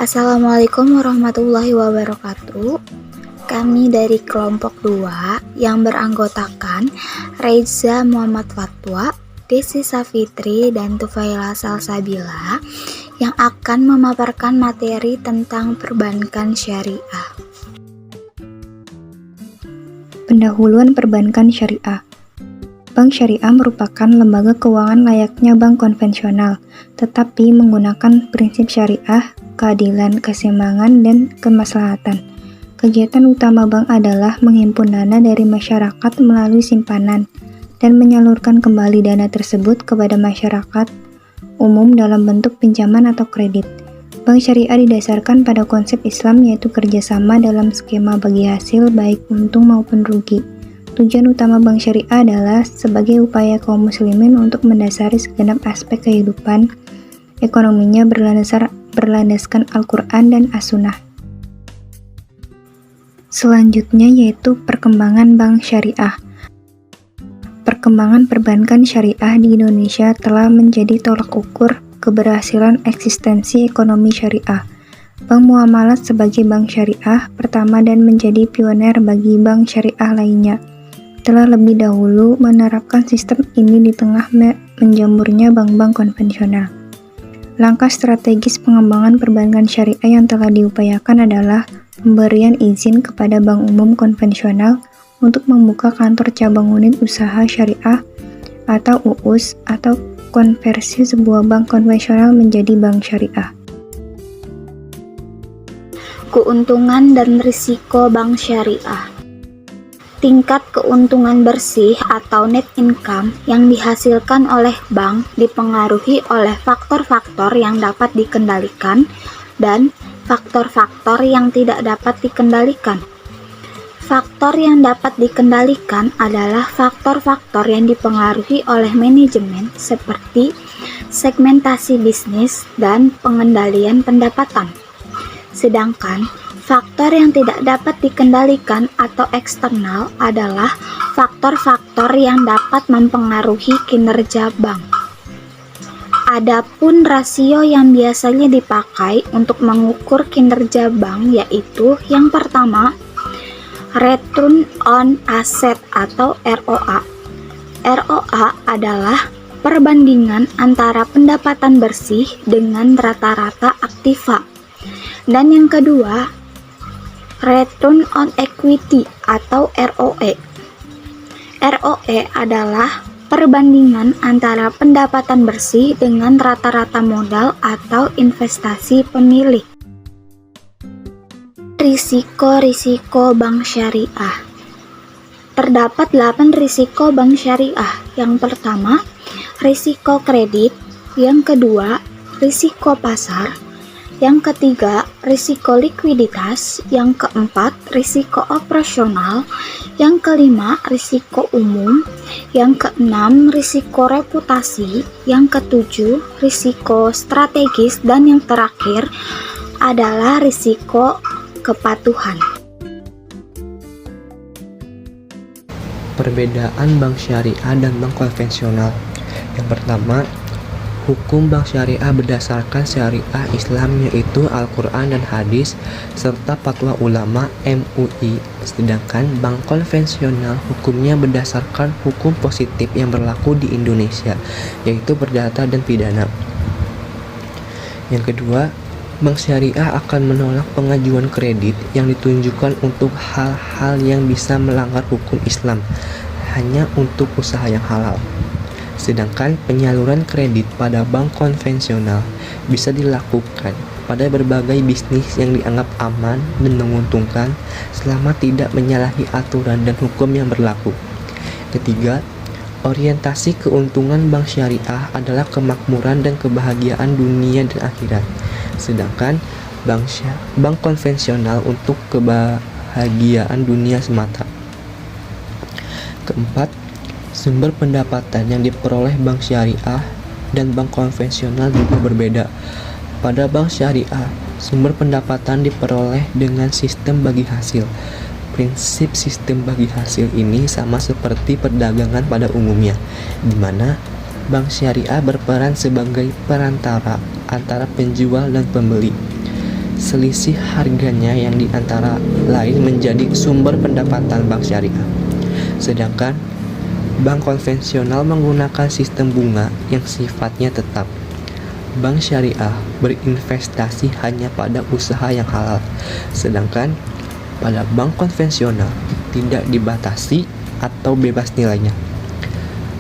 Assalamualaikum warahmatullahi wabarakatuh. Kami dari kelompok 2 yang beranggotakan Reza Muhammad Fatwa, Desi Safitri, dan Tufaila Salsabila yang akan memaparkan materi tentang perbankan syariah. Pendahuluan perbankan syariah. Bank syariah merupakan lembaga keuangan layaknya bank konvensional, tetapi menggunakan prinsip syariah, keadilan, keseimbangan, dan kemaslahatan. Kegiatan utama bank adalah menghimpun dana dari masyarakat melalui simpanan dan menyalurkan kembali dana tersebut kepada masyarakat umum dalam bentuk pinjaman atau kredit. Bank syariah didasarkan pada konsep Islam, yaitu kerjasama dalam skema bagi hasil baik untung maupun rugi. Tujuan utama bank syariah adalah sebagai upaya kaum muslimin untuk mendasari segenap aspek kehidupan ekonominya berlandaskan Al-Quran dan As-Sunnah. Selanjutnya yaitu perkembangan bank syariah. Perkembangan perbankan syariah di Indonesia telah menjadi tolak ukur keberhasilan eksistensi ekonomi syariah. Bank Muamalat sebagai bank syariah pertama dan menjadi pioner bagi bank syariah lainnya, telah lebih dahulu menerapkan sistem ini di tengah menjamurnya bank-bank konvensional. Langkah strategis pengembangan perbankan syariah yang telah diupayakan adalah pemberian izin kepada bank umum konvensional untuk membuka kantor cabang unit usaha syariah atau UUS, atau konversi sebuah bank konvensional menjadi bank syariah. Keuntungan dan risiko bank syariah. Tingkat keuntungan bersih atau net income yang dihasilkan oleh bank dipengaruhi oleh faktor-faktor yang dapat dikendalikan dan faktor-faktor yang tidak dapat dikendalikan. Faktor yang dapat dikendalikan adalah faktor-faktor yang dipengaruhi oleh manajemen seperti segmentasi bisnis dan pengendalian pendapatan. Sedangkan faktor yang tidak dapat dikendalikan atau eksternal adalah faktor-faktor yang dapat mempengaruhi kinerja bank. Adapun rasio yang biasanya dipakai untuk mengukur kinerja bank yaitu yang pertama, Return on Asset atau ROA. ROA adalah perbandingan antara pendapatan bersih dengan rata-rata aktiva. Dan yang kedua, Return on Equity atau ROE. ROE adalah perbandingan antara pendapatan bersih dengan rata-rata modal atau investasi pemilih. Risiko-risiko bank syariah. Terdapat 8 risiko bank syariah. Yang pertama, risiko kredit. Yang kedua, risiko pasar. Yang ketiga, risiko likuiditas. Yang keempat, risiko operasional. Yang kelima, risiko umum. Yang keenam, risiko reputasi. Yang ketujuh, risiko strategis. Dan yang terakhir adalah risiko kepatuhan. Perbedaan bank syariah dan bank konvensional. Yang pertama, hukum bank syariah berdasarkan syariah Islam, yaitu Al-Quran dan Hadis serta fatwa ulama MUI. Sedangkan bank konvensional hukumnya berdasarkan hukum positif yang berlaku di Indonesia, yaitu perdata dan pidana. Yang kedua, bank syariah akan menolak pengajuan kredit yang ditunjukkan untuk hal-hal yang bisa melanggar hukum Islam, hanya untuk usaha yang halal. Sedangkan penyaluran kredit pada bank konvensional bisa dilakukan pada berbagai bisnis yang dianggap aman dan menguntungkan selama tidak menyalahi aturan dan hukum yang berlaku. Ketiga, orientasi keuntungan bank syariah adalah kemakmuran dan kebahagiaan dunia dan akhirat. Sedangkan bank konvensional untuk kebahagiaan dunia semata. Keempat, sumber pendapatan yang diperoleh bank syariah dan bank konvensional juga berbeda. Pada bank syariah, sumber pendapatan diperoleh dengan sistem bagi hasil. Prinsip sistem bagi hasil ini sama seperti perdagangan pada umumnya, di mana bank syariah berperan sebagai perantara antara penjual dan pembeli. selisih harganya yang diantara lain menjadi sumber pendapatan bank syariah. Sedangkan bank konvensional menggunakan sistem bunga yang sifatnya tetap. Bank syariah berinvestasi hanya pada usaha yang halal, sedangkan pada bank konvensional tidak dibatasi atau bebas nilainya.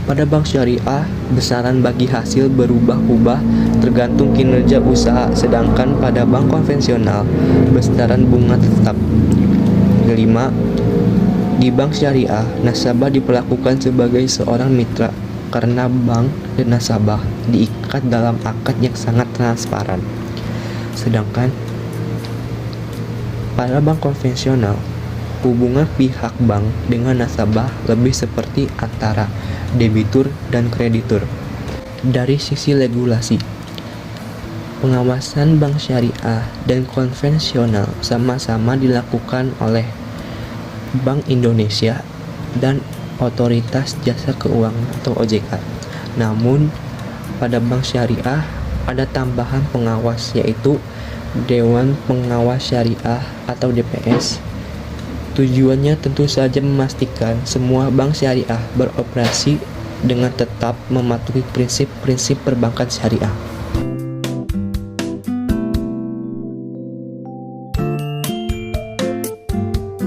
Pada bank syariah, besaran bagi hasil berubah-ubah tergantung kinerja usaha, sedangkan pada bank konvensional, besaran bunga tetap. Kelima, di bank syariah, nasabah diperlakukan sebagai seorang mitra karena bank dan nasabah diikat dalam akad yang sangat transparan. Sedangkan pada bank konvensional, hubungan pihak bank dengan nasabah lebih seperti antara debitur dan kreditur. Dari sisi regulasi, pengawasan bank syariah dan konvensional sama-sama dilakukan oleh Bank Indonesia dan Otoritas Jasa Keuangan atau OJK. Namun, pada bank syariah ada tambahan pengawas, yaitu Dewan Pengawas Syariah atau DPS. Tujuannya tentu saja memastikan semua bank syariah beroperasi dengan tetap mematuhi prinsip-prinsip perbankan syariah.